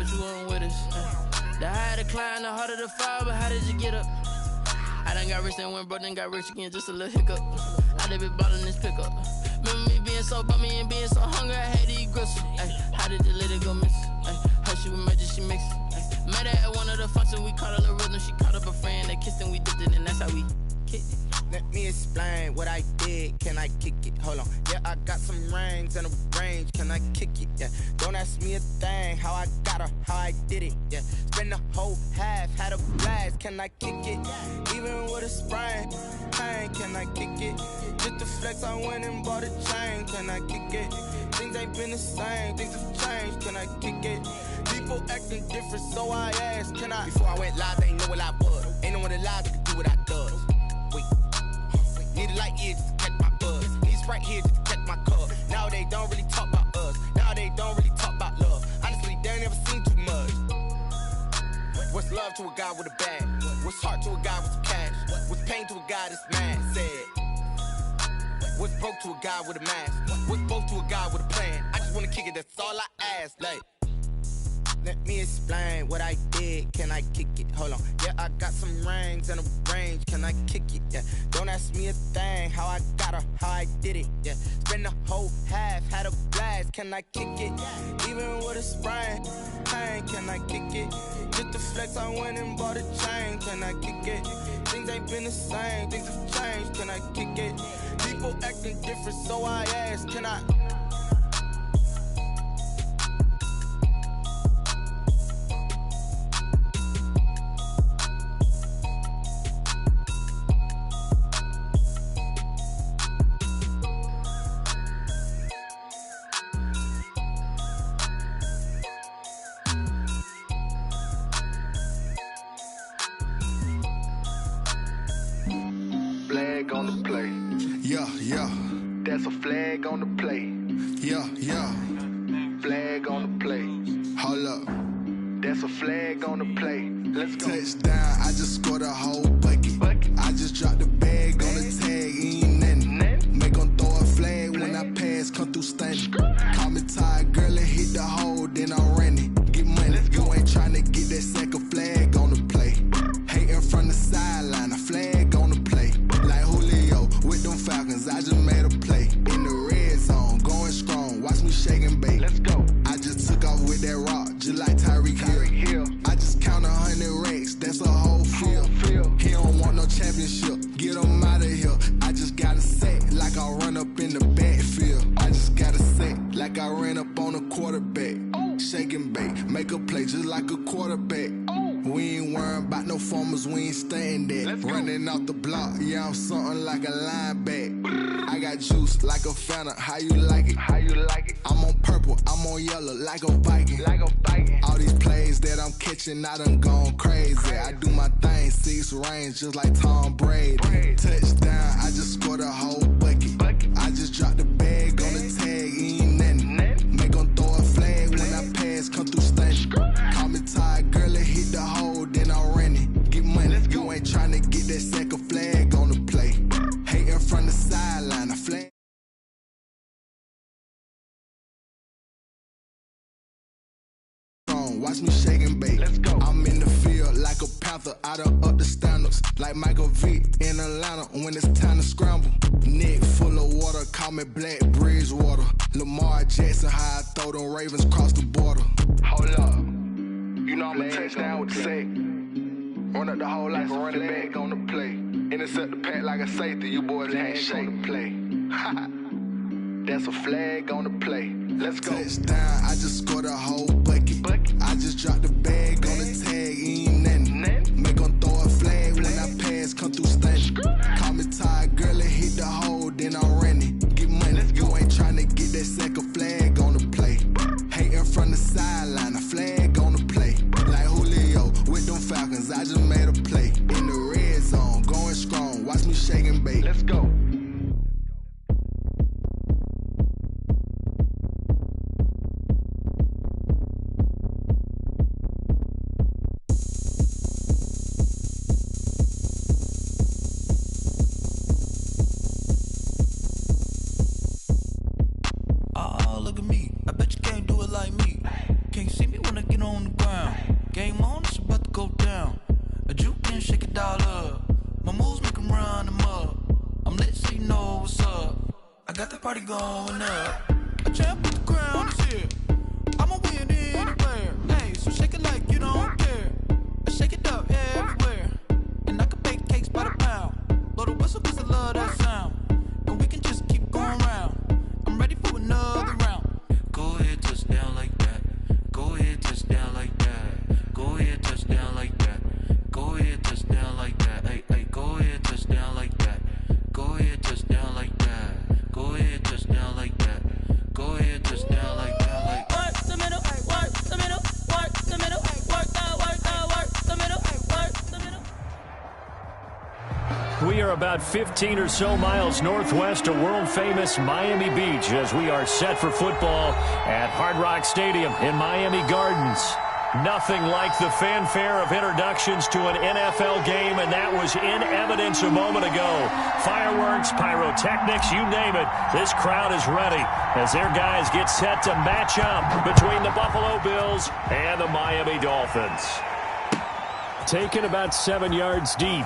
but you weren't with us. The higher the climb, the harder the fall, but how did you get up? I done got rich and went broke, then got rich again, just a little hiccup. I done been ballin' this pickup. Remember me being so bummy and being so hungry, I had to eat gristle. How did you let it go miss? Her she was magic, she mixed. Met her at one of the functions, we caught a little rhythm. She caught up a friend, they kissed and we dipped it, and that's how we kicked it. Let me explain what I did, can I kick it? Hold on, yeah, I got some rings and a range, can I kick it? Yeah, don't ask me a thing, how I got her, how I did it. Yeah, spend the whole half, had a blast, can I kick it? Even with a sprain, pain, can I kick it? Just to flex, I went and bought a chain, can I kick it? Things ain't been the same, things have changed, can I kick it? People acting different, so I asked, can I? Before I went live, they ain't know what I was. Ain't no one alive that could do what I does. Wait. Need a light here just to catch my buzz. Need Sprite here just to catch my cup. Now they don't really talk about us. Now they don't really talk about love. Honestly, they ain't never seen too much. What's love to a guy with a bag? What's heart to a guy with some cash? What's pain to a guy that's mad? Said. What's broke to a guy with a mask? What's both to a guy with a plan? I just wanna kick it, that's all I ask. Like, let me explain what I did, can I kick it? Hold on, yeah, I got some rings and a range, can I kick it? Yeah, don't ask me a thing, how I got her, how I did it. Yeah, spend the whole half, had a blast, can I kick it? Even with a sprain, pain, can I kick it? Just to flex, I went and bought a chain, can I kick it? Things ain't been the same, things have changed, can I kick it? People acting different, so I asked, can I? Flag on the play. Yeah, yeah. That's a flag on the play. Yeah, yeah. Flag on the play. Hold up. That's a flag on the play. Let's go. Touchdown, I just scored a whole bucket. I just dropped the bag on the tag, ain't nothing. Make 'em throw a flag when I pass, come through stunning. Call me tired, girl, and hit the hole, then I'm running. Get money, you ain't tryna get that second flag on the play. Hating from the sideline, a flag on the play. Like Julio with them Falcons, I just made a play. In the red zone, going strong, watch me shake and bake. Let's go. I just took off with that rock, just like Tyreek Hill. I just count 100 racks, that's a whole field. He don't want no championship, get him out of here. I just got a set, like I run up in the backfield. I just got a set, like I ran up on a quarterback. Shake and bake, make a play just like a quarterback. We ain't worrying about no formers, we ain't staying there. Running off the block, yeah, I'm something like a linebacker. I got juice like a Fanta, how you like it? How you like it? I'm on purple, I'm on yellow, like a Viking. Like a Viking. All these plays that I'm catching, I done gone crazy. I do my thing, 6 range, just like Tom Brady. Touchdown, I just scored a whole bucket. I just dropped the bag on the tag, ain't nothing. Make 'em throw a flag when I pass, come through stunning. Call me tired, girl, and hit the hole, then I'm running. Get money, you ain't tryna get that second flag on the play. Hating from the sideline, a flag. Watch me shake and bake. Let's go. I'm in the field like a panther, I done up the standards. Like Michael Vick in Atlanta when it's time to scramble. Neck full of water, call me Black Bridgewater. Lamar Jackson, how I throw them Ravens cross the border. Hold up. You know I'm a touchdown with the sack. Run up the whole like a running back on the play. Intercept the pack like a safety, you boys can't shake the play. That's a flag on the play. Let's go. Touchdown, I just scored a whole bucket. I just dropped the bag on the tag, ain't nothing. Make 'em throw a flag when I pass, come through stunning. Call me tired, girl, and hit the hole, then I'm running. Get money, you ain't tryna get that second flag on the play. Hating from the sideline, a flag on the play. Like Julio with them Falcons, I just made a play. In the red zone, going strong, watch me shake and bake. Let's go. on the ground. Game on, it's about to go down. A juke and shake it all up. My moves make 'em run them up. I'm lit so you know what's up. I got the party going up. A champ with the crown is here. I'ma win anywhere. Hey, so shake it like you don't care. I shake it up everywhere. And I can bake cakes by the pound. Blow the whistle 'cause I love that sound. And we can just keep going round. I'm ready for another round. Go ahead, touch down like that. Go ahead, touch down like that. Go ahead, touch down like that. Go ahead, touch down like that. Hey, hey, go ahead, touch down like that. Go ahead, touch down like that. Go ahead, touch down like that. Go ahead, touch down like that. Work the middle, work the middle, work the middle, work the middle, work the middle. We are about 15 or so miles northwest of world-famous Miami Beach as we are set for football at Hard Rock Stadium in Miami Gardens. Nothing like the fanfare of introductions to an NFL game, and that was in evidence a moment ago. Fireworks, pyrotechnics, you name it. This crowd is ready as their guys get set to match up between the Buffalo Bills and the Miami Dolphins. Taken about 7 yards deep.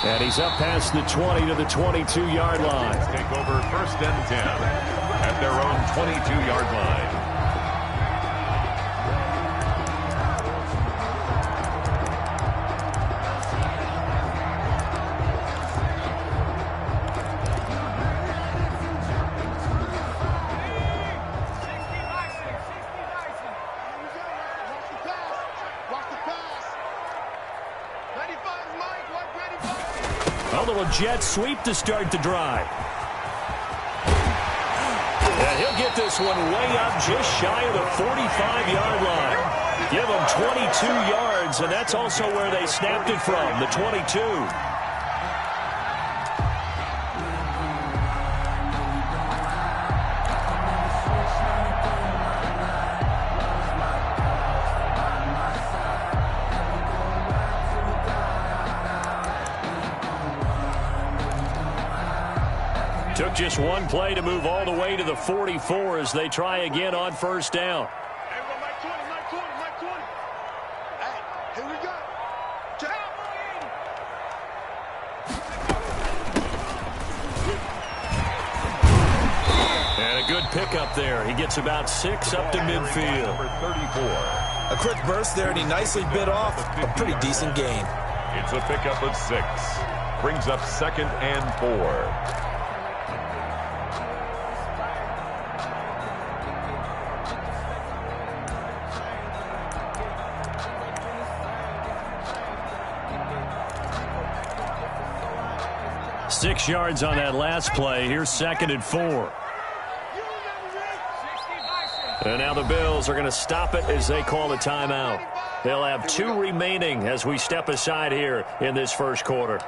And he's up past the 20 to the 22-yard line. Take over 1st and 10 at their own 22-yard line. A little jet sweep to start the drive. And he'll get this one way up just shy of the 45-yard line. Give him 22 yards, and that's also where they snapped it from, the 22. Took just one play to move all the way to the 44 as they try again on 1st down. Mike 20. Hey, here we go. And a good pickup there. He gets about 6 up to midfield. Number 34. A quick burst there, and he nicely bit off a pretty decent gain. It's a pickup of 6. Brings up 2nd and 4. Six yards on that last play. Here's 2nd and 4. And now the Bills are going to stop it as they call a timeout. They'll have 2 remaining as we step aside here in this first quarter.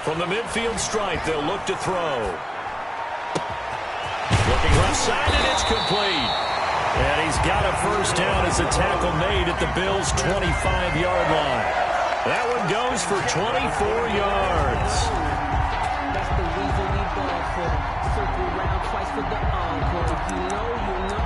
From the midfield stripe, they'll look to throw. Looking left side, and it's complete. And he's got a 1st down as a tackle made at the Bills' 25-yard line. That one goes for 24 yards. That's the reason we ball for. Circle round twice for the encore. If you know, you know.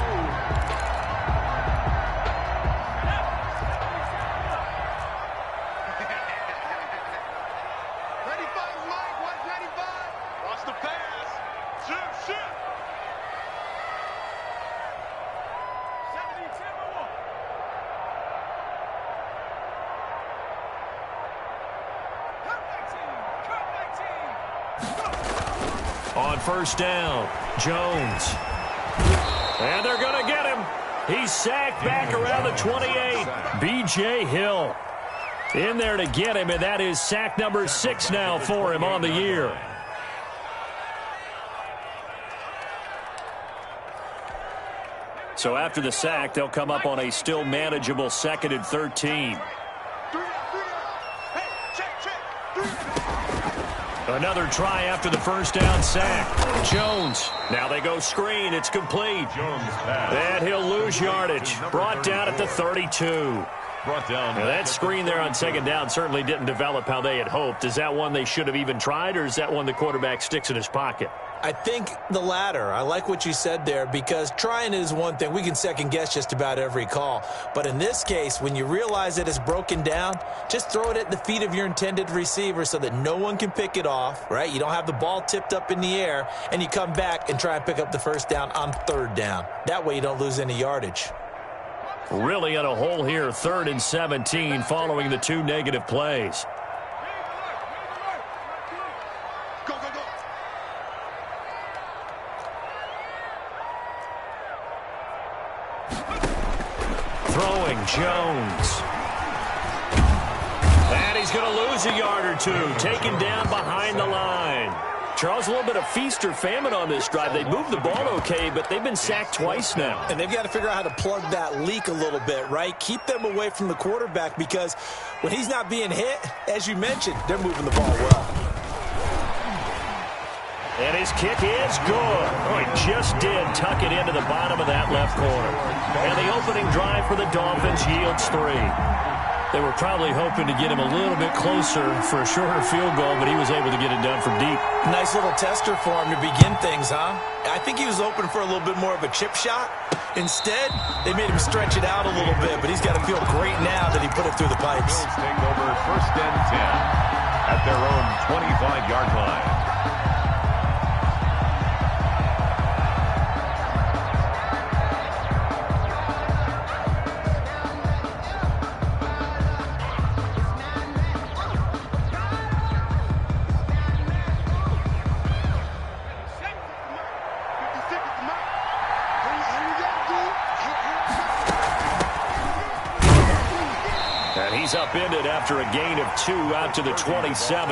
On 1st down, Jones. And they're going to get him. He's sacked back around the 28. B.J. Hill in there to get him, and that is sack number 6 now for him on the year. So after the sack, they'll come up on a still manageable 2nd and 13. Another try after the first down sack. Jones. Now they go screen. It's complete. And he'll lose yardage. Brought down at the 32. Now that screen there on second down certainly didn't develop how they had hoped. Is that one they should have even tried, or is that one the quarterback sticks in his pocket? I think the latter. I like what you said there, because trying is one thing. We can second guess just about every call. But in this case, when you realize that it's broken down, just throw it at the feet of your intended receiver so that no one can pick it off, right? You don't have the ball tipped up in the air, and you come back and try and pick up the first down on third down. That way you don't lose any yardage. Really in a hole here, 3rd and 17 following the 2 negative plays. Throwing Jones. And he's going to lose a yard or two, taken down behind the line. Charles, a little bit of feast or famine on this drive. They moved the ball okay, but they've been sacked twice now. And they've got to figure out how to plug that leak a little bit, right? Keep them away from the quarterback, because when he's not being hit, as you mentioned, they're moving the ball well. And his kick is good. Oh, he just did tuck it into the bottom of that left corner. And the opening drive for the Dolphins yields 3. They were probably hoping to get him a little bit closer for a shorter field goal, but he was able to get it done from deep. Nice little tester for him to begin things, huh? I think he was open for a little bit more of a chip shot. Instead, they made him stretch it out a little bit, but he's got to feel great now that he put it through the pipes. Take over 1st and 10 at their own 25-yard line. He's upended after a gain of 2 out to the 27.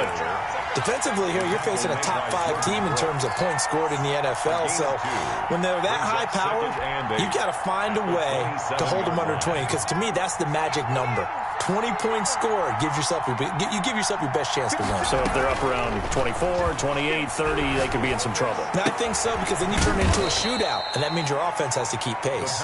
Defensively here, you're facing a top 5 team in terms of points scored in the NFL. So when they're that high-powered, you've got to find a way to hold them under 20, because to me, that's the magic number. 20 points scored, you give yourself your best chance to win. So if they're up around 24, 28, 30, they could be in some trouble. And I think so, because then you turn it into a shootout, and that means your offense has to keep pace.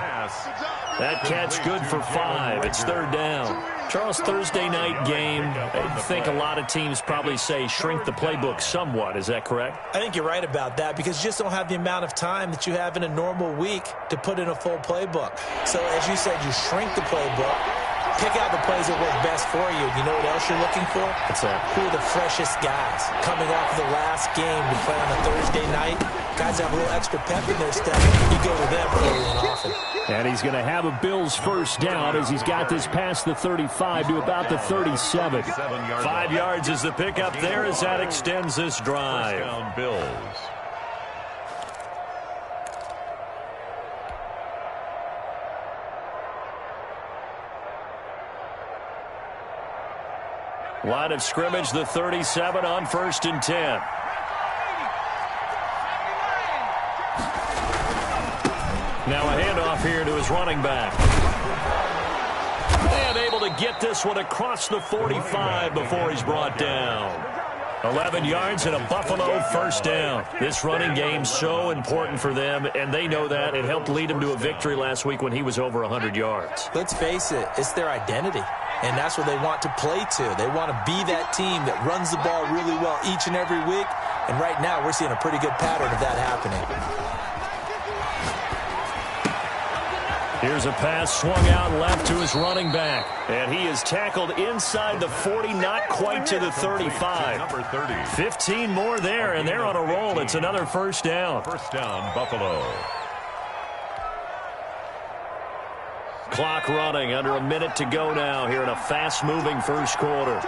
That catch good for 5. It's 3rd down. Charles, Thursday night game, I think a lot of teams probably say shrink the playbook somewhat. Is that correct? I think you're right about that, because you just don't have the amount of time that you have in a normal week to put in a full playbook. So as you said, you shrink the playbook, pick out the plays that work best for you. You know what else you're looking for? What's that? Who are the freshest guys coming off of the last game to play on a Thursday night? Guys have a little extra pep in their step. You go to them early and often. And he's going to have a Bills first down as he's got this past the 35 to about the 37. 5 yards is the pickup there as that extends this drive. First down, Bills. Line of scrimmage, the 37 on 1st and 10. Now a handoff here to his running back. And able to get this one across the 45 before he's brought down. 11 yards and a Buffalo first down. This running game so important for them, and they know that. It helped lead them to a victory last week when he was over 100 yards. Let's face it, it's their identity, and that's what they want to play to. They want to be that team that runs the ball really well each and every week, and right now we're seeing a pretty good pattern of that happening. Here's a pass swung out left to his running back. And he is tackled inside the 40, not quite to the 35. Number 30. 15 more there, and they're on a roll. It's another first down. First down, Buffalo. Clock running, under a minute to go now here in a fast-moving first quarter.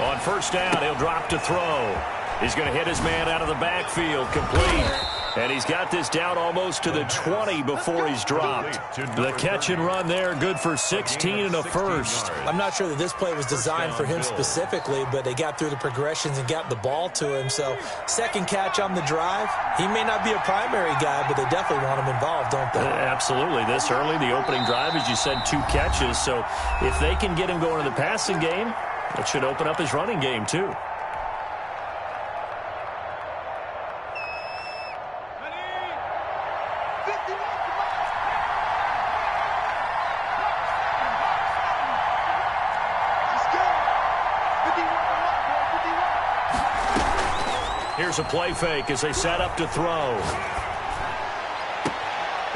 On first down, he'll drop to throw. He's going to hit his man out of the backfield, complete. And he's got this down almost to the 20 before he's dropped. The catch and run there, good for 16 and a first. I'm not sure that this play was designed for him specifically, but they got through the progressions and got the ball to him. So second catch on the drive. He may not be a primary guy, but they definitely want him involved, don't they? Absolutely. This early, the opening drive, as you said, 2 catches. So if they can get him going in the passing game, it should open up his running game too. Here's a play fake as they set up to throw.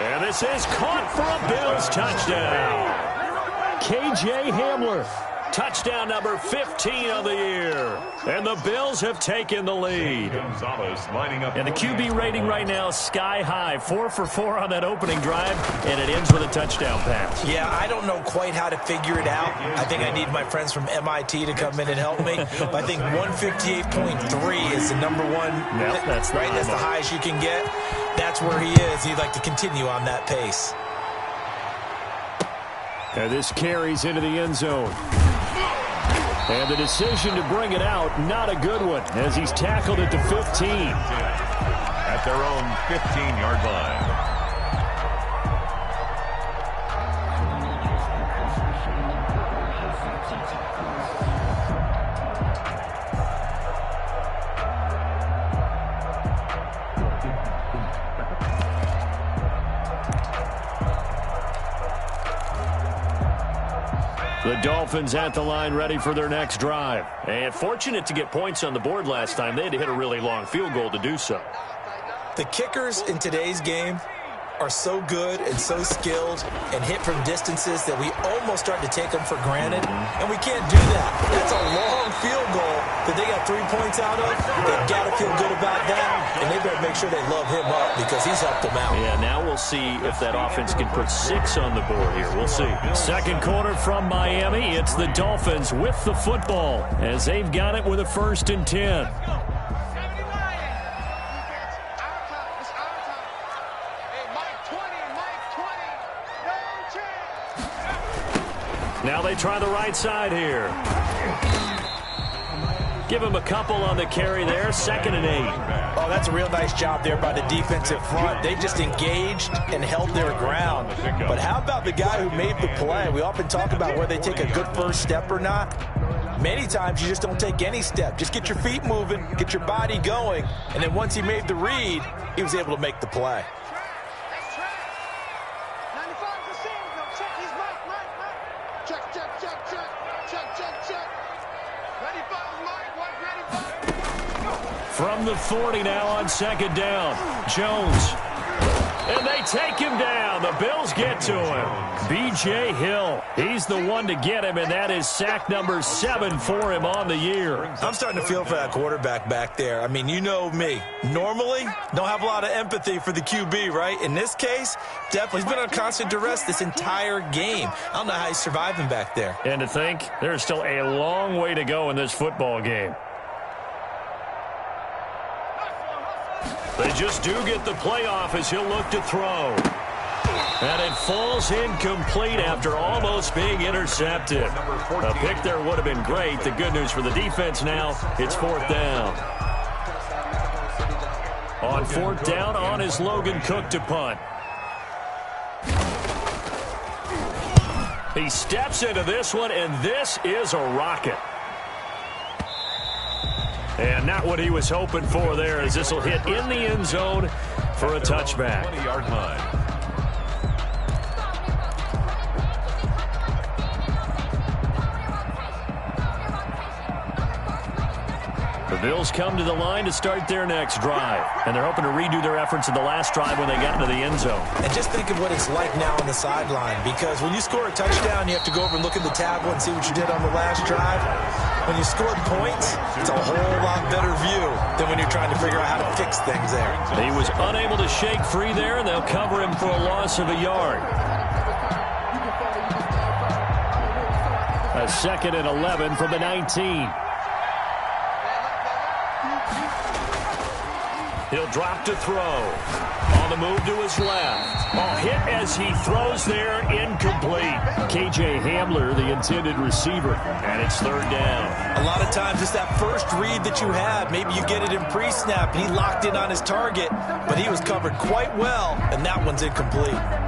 And this is caught for a Bills touchdown. K.J. Hamler, touchdown number 15 of the year. And the Bills have taken the lead. And the QB rating right now is sky high. 4 for 4 on that opening drive, and it ends with a touchdown pass. Yeah, I don't know quite how to figure it out. I think I need my friends from MIT to come in and help me. But I think 158.3 is the number one. Yep, that's the right. That's the highest you can get. That's where he is. He'd like to continue on that pace. And this carries into the end zone. And the decision to bring it out, not a good one, as he's tackled at the 15. At their own 15-yard line. The Dolphins at the line, ready for their next drive. And fortunate to get points on the board last time. They had to hit a really long field goal to do so. The kickers in today's game are so good and so skilled and hit from distances that we almost start to take them for granted, and we can't do that. That's a long field goal that they got 3 points out of. They've got to feel good about that, and they better make sure they love him up because he's helped them out. Yeah, now we'll see if that offense can put 6 on the board here. We'll see. Second quarter from Miami. It's the Dolphins with the football as they've got it with a 1st and 10. Now they try the right side here. Give him a couple on the carry there. 2nd and 8. Oh, that's a real nice job there by the defensive front. They just engaged and held their ground. But how about the guy who made the play? We often talk about whether they take a good first step or not. Many times you just don't take any step. Just get your feet moving, get your body going, and then once he made the read, he was able to make the play. From the 40 now on 2nd down. Jones. And they take him down. The Bills get to him. B.J. Hill. He's the one to get him, and that is sack number 7 for him on the year. I'm starting to feel for that quarterback back there. I mean, you know me. Normally, don't have a lot of empathy for the QB, right? In this case, definitely. He's been on constant duress this entire game. I don't know how he's surviving back there. And to think, there's still a long way to go in this football game. They just do get the playoff as he'll look to throw. And it falls incomplete after almost being intercepted. A pick there would have been great. The good news for the defense now, it's 4th down. On 4th down, on is Logan Cook to punt. He steps into this one, and this is a rocket. And not what he was hoping for there, as this will hit in the end zone for a touchback. 20-yard line. The Bills come to the line to start their next drive. And they're hoping to redo their efforts in the last drive when they got into the end zone. And just think of what it's like now on the sideline. Because when you score a touchdown, you have to go over and look at the tablet and see what you did on the last drive. When you scored points, it's a whole lot better view than when you're trying to figure out how to fix things there. He was unable to shake free there, and they'll cover him for a loss of a yard. A 2nd and 11 from the 19. He'll drop to throw. On the move to his left. Hit as he throws there, incomplete. KJ Hamler, the intended receiver, and it's third down. A lot of times it's that first read that you have. Maybe you get it in pre-snap. He locked in on his target, but he was covered quite well, and that one's incomplete.